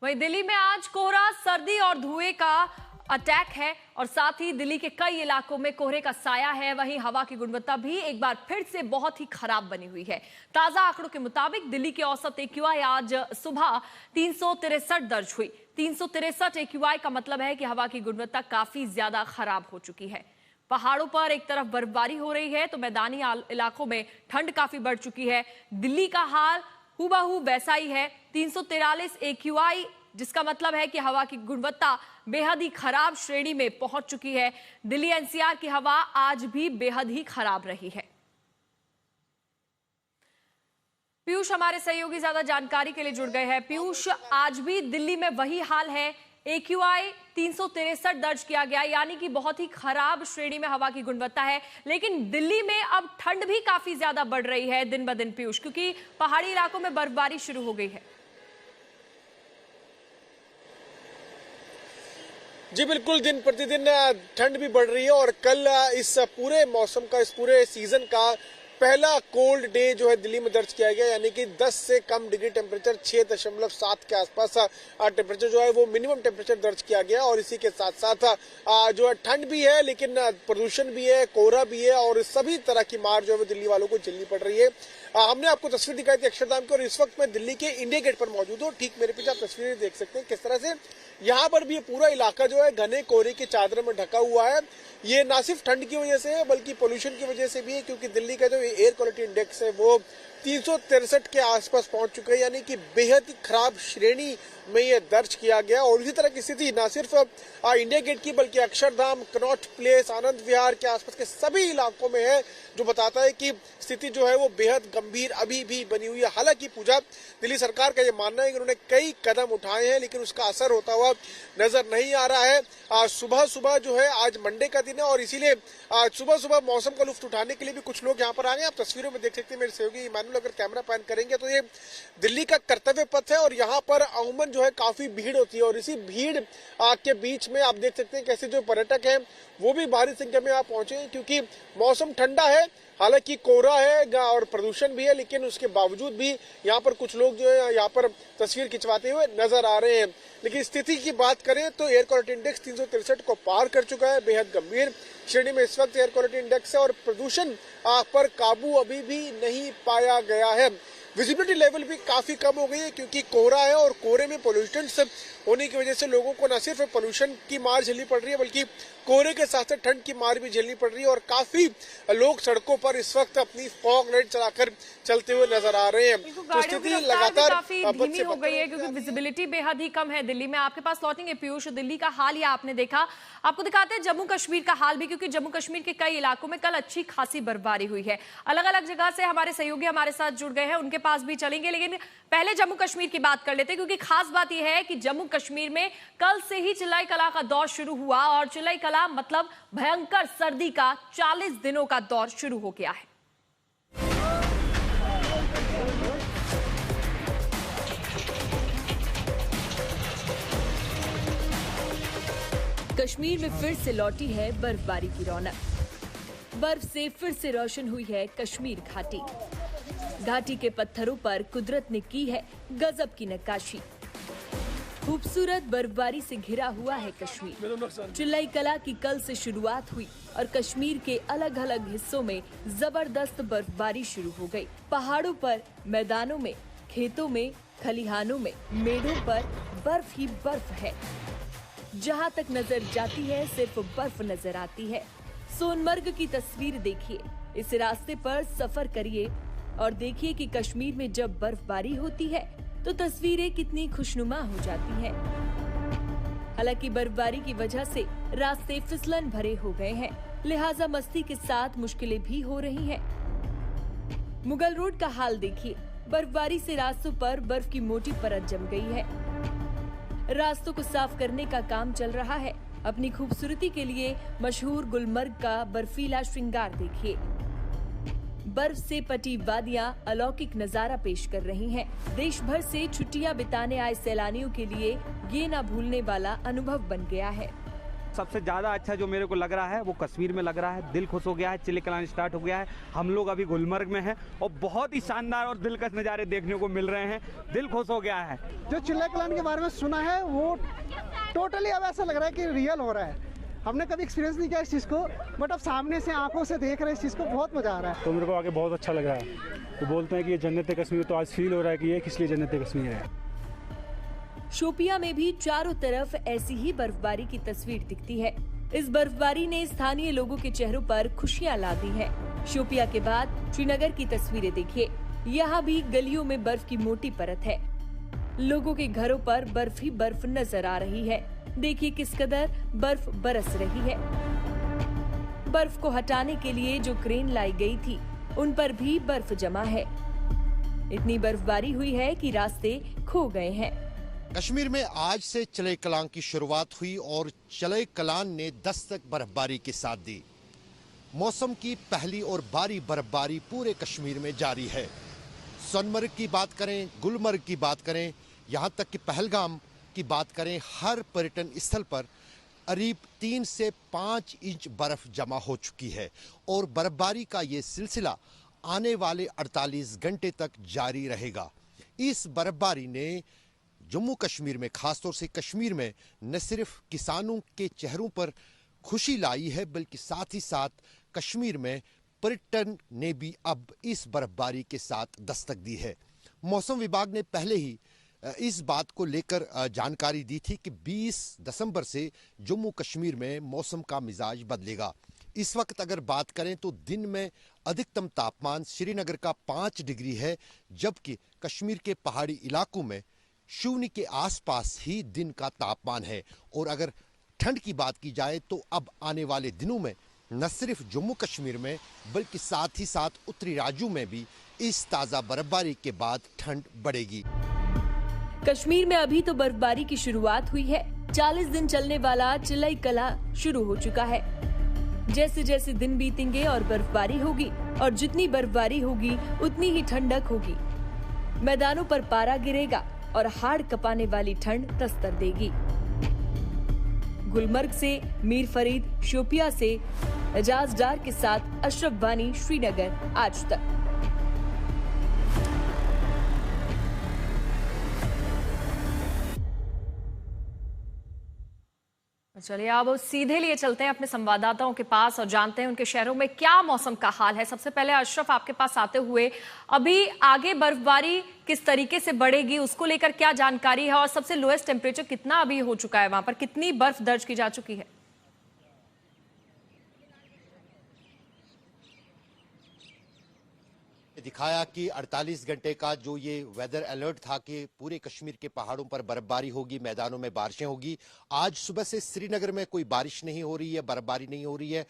वहीं दिल्ली में आज कोहरा, सर्दी और धुएं का अटैक है और साथ ही दिल्ली के कई इलाकों में कोहरे का साया है। वहीं हवा की गुणवत्ता भी एक बार फिर से बहुत ही खराब बनी हुई है। ताजा आंकड़ों के मुताबिक दिल्ली की औसत AQI आज सुबह 363 दर्ज हुई। 363 AQI का मतलब है कि हवा की गुणवत्ता काफी ज्यादा खराब हो चुकी है। पहाड़ों पर एक तरफ बर्फबारी हो रही है तो मैदानी इलाकों में ठंड काफी बढ़ चुकी है। दिल्ली का हाल हूबहू वैसा ही है। 343 AQI, जिसका मतलब है कि हवा की गुणवत्ता बेहद ही खराब श्रेणी में पहुंच चुकी है। दिल्ली NCR की हवा आज भी बेहद ही खराब रही है। पीयूष हमारे सहयोगी ज्यादा जानकारी के लिए जुड़ गए हैं। पीयूष, आज भी दिल्ली में वही हाल है, AQI 363 दर्ज किया गया, यानी कि बहुत ही खराब श्रेणी में हवा की गुणवत्ता है। लेकिन दिल्ली में अब ठंड भी काफी ज्यादा बढ़ रही है दिन ब दिन पीयूष, क्योंकि पहाड़ी इलाकों में बर्फबारी शुरू हो गई है। जी बिल्कुल, दिन प्रतिदिन ठंड भी बढ़ रही है और कल इस पूरे मौसम का, इस पूरे सीजन का पहला कोल्ड डे जो है दिल्ली में दर्ज किया गया, यानी कि 10 से कम डिग्री टेम्परेचर 6.7 के आसपास टेम्परेचर जो है वो मिनिमम टेम्परेचर दर्ज किया गया। और इसी के साथ साथ जो है ठंड भी है, लेकिन प्रदूषण भी है, कोहरा भी है और सभी तरह की मार जो है वो दिल्ली वालों को झेलनी पड़ रही है। हमने आपको तस्वीर दिखाई थी अक्षरधाम की और इस वक्त मैं दिल्ली के इंडिया गेट पर मौजूद हूँ। ठीक मेरे पीछे आप तस्वीरें देख सकते हैं किस तरह से यहाँ पर भी पूरा इलाका जो है घने कोहरे की चादर में ढका हुआ है। ये ना सिर्फ ठंड की वजह से है बल्कि पोल्यूशन की वजह से भी है, क्योंकि दिल्ली का जो एयर क्वालिटी इंडेक्स है वो 363 के आसपास पहुंच चुके हैं, यानी कि बेहद ही खराब श्रेणी में ये दर्ज किया गया। और इसी तरह की स्थिति ना सिर्फ इंडिया गेट की बल्कि अक्षरधाम, कनॉट प्लेस, आनंद विहार के आसपास के सभी इलाकों में है, जो बताता है कि स्थिति जो है वो बेहद गंभीर अभी भी बनी हुई है। हालांकि पूजा, दिल्ली सरकार का ये मानना है कि उन्होंने कई कदम उठाए हैं लेकिन उसका असर होता हुआ नजर नहीं आ रहा है। सुबह सुबह जो है आज मंडे का दिन है और इसीलिए सुबह सुबह मौसम का लुत्फ उठाने के लिए भी कुछ लोग यहाँ पर आ गए। आप तस्वीरों में देख सकते हैं मेरे सहयोगी इमानुअल, अगर कैमरा पैन करेंगे तो ये दिल्ली का कर्तव्य पथ है और यहाँ पर अमूमन जो है काफी भीड़ होती है और इसी भीड़ के बीच में आप देख सकते हैं कैसे जो पर्यटक हैं वो भी भारी संख्या में यहाँ पहुंचे हैं, क्योंकि मौसम ठंडा है, हालांकि कोहरा है और प्रदूषण भी है, लेकिन उसके बावजूद भी यहाँ पर कुछ लोग जो है यहाँ पर तस्वीर खिंचवाते हुए नजर आ रहे हैं। लेकिन स्थिति की बात करें तो एयर क्वालिटी इंडेक्स 363 को पार कर चुका है। बेहद गंभीर श्रेणी में इस वक्त एयर क्वालिटी इंडेक्स है और प्रदूषण पर काबू अभी भी नहीं पाया गया है। विजिबिलिटी लेवल भी काफी कम हो गई है, क्योंकि कोहरा है और कोहरे में पोल्यूशन होने की वजह से लोगों को न सिर्फ पोल्यूशन की मार झेलनी पड़ रही है बल्कि कोहरे के साथ साथ ठंड की मार भी झेलनी पड़ रही है। और काफी लोग सड़कों पर इस वक्त अपनी फॉग लाइट चलाकर चलते हुए नजर आ रहे हैं। तो स्थिति लगातार काफी धीमी हो गई है क्योंकि विजिबिलिटी बेहद ही कम है दिल्ली में। आपके पास लौटेंगे पीयूष, दिल्ली का हाल ही आपने देखा, आपको दिखाते हैं जम्मू कश्मीर का हाल भी, क्योंकि जम्मू कश्मीर के कई इलाकों में कल अच्छी खासी बर्फबारी हुई है। अलग अलग जगह से हमारे सहयोगी हमारे साथ जुड़ गए हैं, उनके पास भी चलेंगे, लेकिन पहले जम्मू कश्मीर की बात कर लेते हैं, क्योंकि खास बात यह है कि जम्मू कश्मीर में कल से ही चिल्लाई कला का दौर शुरू हुआ और चिल्लाई कला मतलब भयंकर सर्दी का 40 दिनों का दौर शुरू हो गया है। कश्मीर में फिर से लौटी है बर्फबारी की रौनक। बर्फ से फिर से रोशन हुई है कश्मीर घाटी। घाटी के पत्थरों पर कुदरत ने की है गजब की नक्काशी। खूबसूरत बर्फबारी से घिरा हुआ है कश्मीर। चिल्लाई कला की कल से शुरुआत हुई और कश्मीर के अलग अलग हिस्सों में जबरदस्त बर्फबारी शुरू हो गई। पहाड़ों पर, मैदानों में, खेतों में, खलिहानों में, मेड़ों पर बर्फ ही बर्फ है। जहां तक नजर जाती है सिर्फ बर्फ नजर आती है। सोनमर्ग की तस्वीर देखिए, इस रास्ते पर सफर करिए और देखिए कि कश्मीर में जब बर्फबारी होती है तो तस्वीरें कितनी खुशनुमा हो जाती हैं। हालांकि बर्फबारी की वजह से रास्ते फिसलन भरे हो गए हैं, लिहाजा मस्ती के साथ मुश्किलें भी हो रही हैं। मुगल रोड का हाल देखिए, बर्फबारी से रास्तों पर बर्फ की मोटी परत जम गई है। रास्तों को साफ करने का काम चल रहा है। अपनी खूबसूरती के लिए मशहूर गुलमर्ग का बर्फीला श्रृंगार देखिए। बर्फ से पटी वादियां अलौकिक नजारा पेश कर रही हैं। देश भर से छुट्टियां बिताने आए सैलानियों के लिए ये न भूलने वाला अनुभव बन गया है। सबसे ज़्यादा अच्छा जो मेरे को लग रहा है वो कश्मीर में लग रहा है। दिल खुश हो गया है, चिले कलान स्टार्ट हो गया है। हम लोग अभी गुलमर्ग में हैं और बहुत ही शानदार और दिलकश नज़ारे देखने को मिल रहे हैं। दिल खुश हो गया है। जो चिले कलान के बारे में सुना है वो टोटली अब ऐसा लग रहा है कि रियल हो रहा है। हमने कभी एक्सपीरियंस नहीं किया इस चीज़ को, बट अब सामने से आंखों से देख रहे हैं इस चीज़ को, बहुत मज़ा आ रहा है। तो मेरे को आगे बहुत अच्छा लग रहा है। तो बोलते हैं कि ये जन्नत कश्मीर, तो आज फील हो रहा है कि ये किस लिए जन्नत कश्मीर है। शोपिया में भी चारों तरफ ऐसी ही बर्फबारी की तस्वीर दिखती है। इस बर्फबारी ने स्थानीय लोगों के चेहरों पर खुशियां ला दी है। शोपिया के बाद श्रीनगर की तस्वीरें देखिए। यहाँ भी गलियों में बर्फ की मोटी परत है। लोगों के घरों पर बर्फ ही बर्फ नजर आ रही है। देखिए किस कदर बर्फ बरस रही है। बर्फ को हटाने के लिए जो क्रेन लाई गई थी उन पर भी बर्फ जमा है। इतनी बर्फबारी हुई है कि रास्ते खो गए हैं। कश्मीर में आज से चले कलां की शुरुआत हुई और चले कलान ने दस्तक बर्फबारी के साथ दी। मौसम की पहली और भारी बर्फबारी पूरे कश्मीर में जारी है। सोनमर्ग की बात करें, गुलमर्ग की बात करें, यहाँ तक कि पहलगाम की बात करें, हर पर्यटन स्थल पर करीब 3 से 5 इंच बर्फ जमा हो चुकी है और बर्फबारी का ये सिलसिला आने वाले 48 घंटे तक जारी रहेगा। इस बर्फबारी ने जम्मू कश्मीर में, खासतौर से कश्मीर में, न सिर्फ किसानों के चेहरों पर खुशी लाई है बल्कि साथ ही साथ कश्मीर में पर्यटन ने भी अब इस बर्फबारी के साथ दस्तक दी है। मौसम विभाग ने पहले ही इस बात को लेकर जानकारी दी थी कि 20 दिसंबर से जम्मू कश्मीर में मौसम का मिजाज बदलेगा। इस वक्त अगर बात करें तो दिन में अधिकतम तापमान श्रीनगर का 5 डिग्री है, जबकि कश्मीर के पहाड़ी इलाकों में शून्य के आसपास ही दिन का तापमान है। और अगर ठंड की बात की जाए तो अब आने वाले दिनों में न सिर्फ जम्मू कश्मीर में बल्कि साथ ही साथ उत्तरी राज्यों में भी इस ताज़ा बर्फबारी के बाद ठंड बढ़ेगी। कश्मीर में अभी तो बर्फबारी की शुरुआत हुई है। 40 दिन चलने वाला चिलई कला शुरू हो चुका है। जैसे जैसे दिन बीतेंगे और बर्फबारी होगी और जितनी बर्फबारी होगी उतनी ही ठंडक होगी। मैदानों पर पारा गिरेगा और हाड़ कपाने वाली ठंड दस्तक देगी। गुलमर्ग से मीर फरीद, शोपिया से एजाज डार के साथ अशरफ वानी, श्रीनगर, आज तक। चलिए अब सीधे लिए चलते हैं अपने संवाददाताओं के पास और जानते हैं उनके शहरों में क्या मौसम का हाल है। सबसे पहले अशरफ, आपके पास आते हुए, अभी आगे बर्फबारी किस तरीके से बढ़ेगी उसको लेकर क्या जानकारी है और सबसे लोएस्ट टेम्परेचर कितना अभी हो चुका है, वहां पर कितनी बर्फ दर्ज की जा चुकी है? दिखाया कि 48 घंटे का जो ये वेदर अलर्ट था कि पूरे कश्मीर के पहाड़ों पर बर्फबारी होगी, मैदानों में बारिशें होगी। आज सुबह से श्रीनगर में कोई बारिश नहीं हो रही है, बर्फबारी नहीं हो रही है।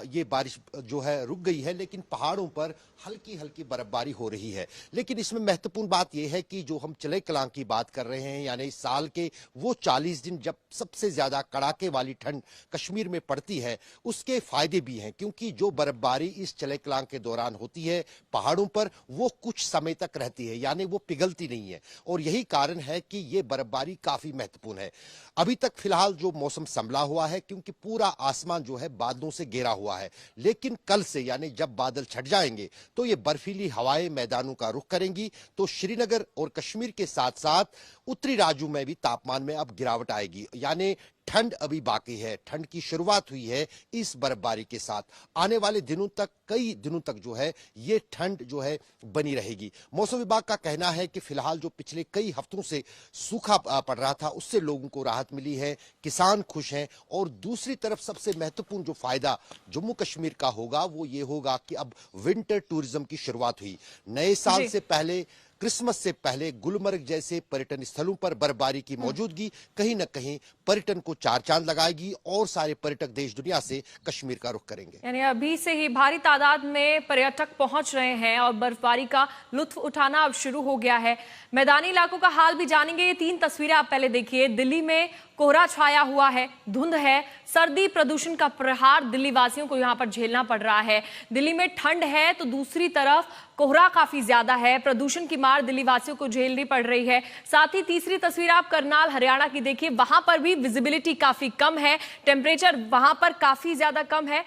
ये बारिश जो है रुक गई है, लेकिन पहाड़ों पर हल्की हल्की बर्फबारी हो रही है। लेकिन इसमें महत्वपूर्ण बात यह है कि जो हम चले कलां की बात कर रहे हैं, यानी इस साल के वो 40 दिन जब सबसे ज्यादा कड़ाके वाली ठंड कश्मीर में पड़ती है, उसके फायदे भी हैं, क्योंकि जो बर्फबारी इस चले कलां के दौरान होती है पहाड़ों पर, वो कुछ समय तक रहती है, यानी वो पिघलती नहीं है। और यही कारण है कि ये बर्फबारी काफी महत्वपूर्ण है। अभी तक फिलहाल जो मौसम संभला हुआ है, क्योंकि पूरा आसमान जो है बादलों से घेरा हुआ है, लेकिन कल से यानी जब बादल छट जाएंगे तो ये बर्फीली हवाएं मैदानों का रुख करेंगी, तो श्रीनगर और कश्मीर के साथ साथ उत्तरी राज्यों में भी तापमान में अब गिरावट आएगी। यानी ठंड अभी बाकी है, ठंड की शुरुआत हुई है इस बर्फबारी के साथ। आने वाले दिनों तक, कई दिनों तक जो है ये ठंड जो है बनी रहेगी। मौसम विभाग का कहना है कि फिलहाल जो पिछले कई हफ्तों से सूखा पड़ रहा था, उससे लोगों को राहत मिली है, किसान खुश हैं। और दूसरी तरफ सबसे महत्वपूर्ण जो फायदा जम्मू कश्मीर का होगा वो ये होगा कि अब विंटर टूरिज्म की शुरुआत हुई। नए साल से पहले, क्रिसमस से पहले गुलमर्ग जैसे पर्यटन स्थलों पर बर्फबारी की मौजूदगी कहीं न कहीं पर्यटन को चार चांद लगाएगी और सारे पर्यटक देश दुनिया से कश्मीर का रुख करेंगे। यानी अभी से ही भारी तादाद में पर्यटक पहुंच रहे हैं और बर्फबारी का लुत्फ उठाना अब शुरू हो गया है। मैदानी इलाकों का हाल भी जानेंगे। ये 3 तस्वीरें आप पहले देखिए। दिल्ली में कोहरा छाया हुआ है, धुंध है, सर्दी प्रदूषण का प्रहार दिल्ली वासियों को यहां पर झेलना पड़ रहा है। दिल्ली में ठंड है तो दूसरी तरफ कोहरा काफी ज्यादा है, प्रदूषण की मार दिल्ली वासियों को झेलनी पड़ रही है। साथ ही तीसरी तस्वीर आप करनाल हरियाणा की देखिए, वहां पर भी विजिबिलिटी काफी कम है, टेम्परेचर वहां पर काफी ज्यादा कम है।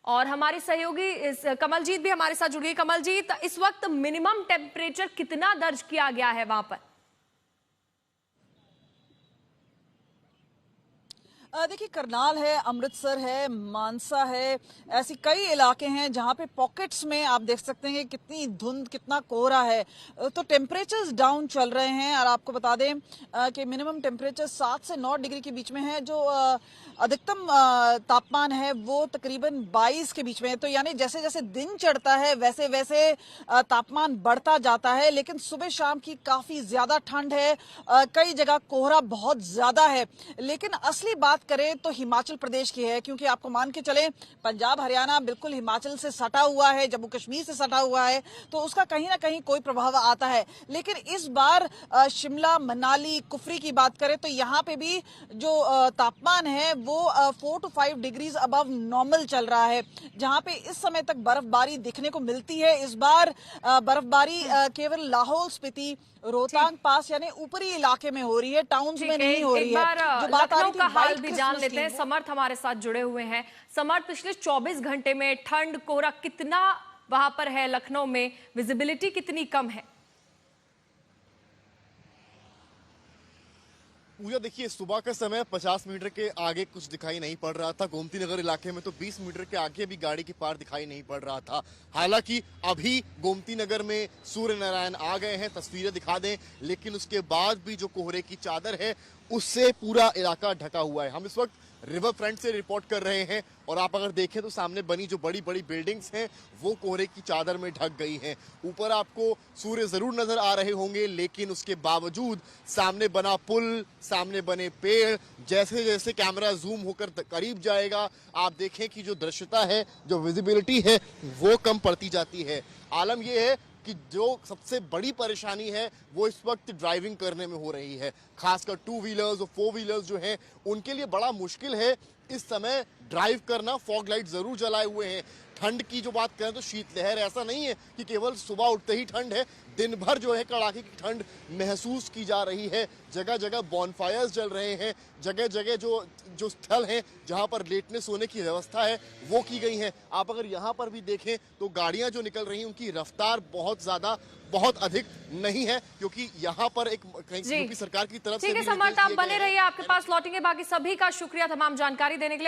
और हमारे सहयोगी कमलजीत भी हमारे साथ जुड़ गई। कमलजीत, इस वक्त मिनिमम टेम्परेचर कितना दर्ज किया गया है वहां पर? देखिए, करनाल है, अमृतसर है, मानसा है, ऐसी कई इलाके हैं जहां पे पॉकेट्स में आप देख सकते हैं कि कितनी धुंध, कितना कोहरा है। तो टेम्परेचर्स डाउन चल रहे हैं और आपको बता दें कि मिनिमम टेम्परेचर 7 से 9 डिग्री के बीच में है, जो अधिकतम तापमान है वो तकरीबन 22 के बीच में है। तो यानी जैसे जैसे दिन चढ़ता है वैसे वैसे तापमान बढ़ता जाता है, लेकिन सुबह शाम की काफी ज्यादा ठंड है, कई जगह कोहरा बहुत ज्यादा है। लेकिन असली बात करें तो हिमाचल प्रदेश की है, क्योंकि आपको मान के चले पंजाब हरियाणा बिल्कुल हिमाचल से सटा हुआ है, जम्मू कश्मीर से सटा हुआ है, तो उसका कहीं ना कहीं कोई प्रभाव आता है। लेकिन इस बार शिमला, मनाली, कुफरी की बात करें तो यहाँ पे भी जो तापमान है वो 4 to 5 डिग्रीज अबव नॉर्मल चल रहा है, जहां पे इस समय तक बर्फबारी दिखने को मिलती है। इस बार बर्फबारी केवल लाहौल स्पीति, रोहतांग पास यानी ऊपरी इलाके में हो रही है, टाउन्स में नहीं हो रही है। जो बात आ रही थी का हाल भी व्हाइट जान क्रिसमस लेते हैं, की, समर्थ हमारे साथ जुड़े हुए हैं। समर्थ, पिछले 24 घंटे में ठंड, कोहरा कितना वहां पर है? लखनऊ में विजिबिलिटी कितनी कम है? पूजा, देखिए, सुबह का समय 50 मीटर के आगे कुछ दिखाई नहीं पड़ रहा था। गोमती नगर इलाके में तो 20 मीटर के आगे भी गाड़ी की पार दिखाई नहीं पड़ रहा था। हालांकि अभी गोमती नगर में सूर्य नारायण आ गए हैं, तस्वीरें दिखा दें, लेकिन उसके बाद भी जो कोहरे की चादर है उससे पूरा इलाका ढका हुआ है। हम इस वक्त रिवर फ्रंट से रिपोर्ट कर रहे हैं और आप अगर देखें तो सामने बनी जो बड़ी बड़ी बिल्डिंग्स हैं वो कोहरे की चादर में ढक गई हैं। ऊपर आपको सूर्य जरूर नजर आ रहे होंगे, लेकिन उसके बावजूद सामने बना पुल, सामने बने पेड़, जैसे जैसे कैमरा जूम होकर करीब जाएगा आप देखें कि जो दृश्यता है, जो विजिबिलिटी है वो कम पड़ती जाती है। आलम यह है कि जो सबसे बड़ी परेशानी है वो इस वक्त ड्राइविंग करने में हो रही है, खासकर 2 व्हीलर्स और 4 व्हीलर्स जो हैं उनके लिए बड़ा मुश्किल है इस समय ड्राइव करना। फॉग लाइट जरूर जलाए हुए हैं। ठंड की जो बात करें तो शीतलहर ऐसा नहीं है कि केवल सुबह उठते ही ठंड है, दिन भर जो है कड़ाके की ठंड महसूस की जा रही है। जगह जगह बॉनफायर्स जल रहे हैं, जगह जगह जो स्थल हैं जहां पर लेटने सोने की व्यवस्था है वो की गई है। आप अगर यहां पर भी देखें तो गाड़ियां जो निकल रही हैं उनकी रफ्तार बहुत अधिक नहीं है, क्योंकि यहाँ पर एक यूपी सरकार की तरफ से ठीक है समर्थ, आप बने रहिए, आपके पास लौटेंगे। बाकी सभी का शुक्रिया तमाम जानकारी देने के लिए।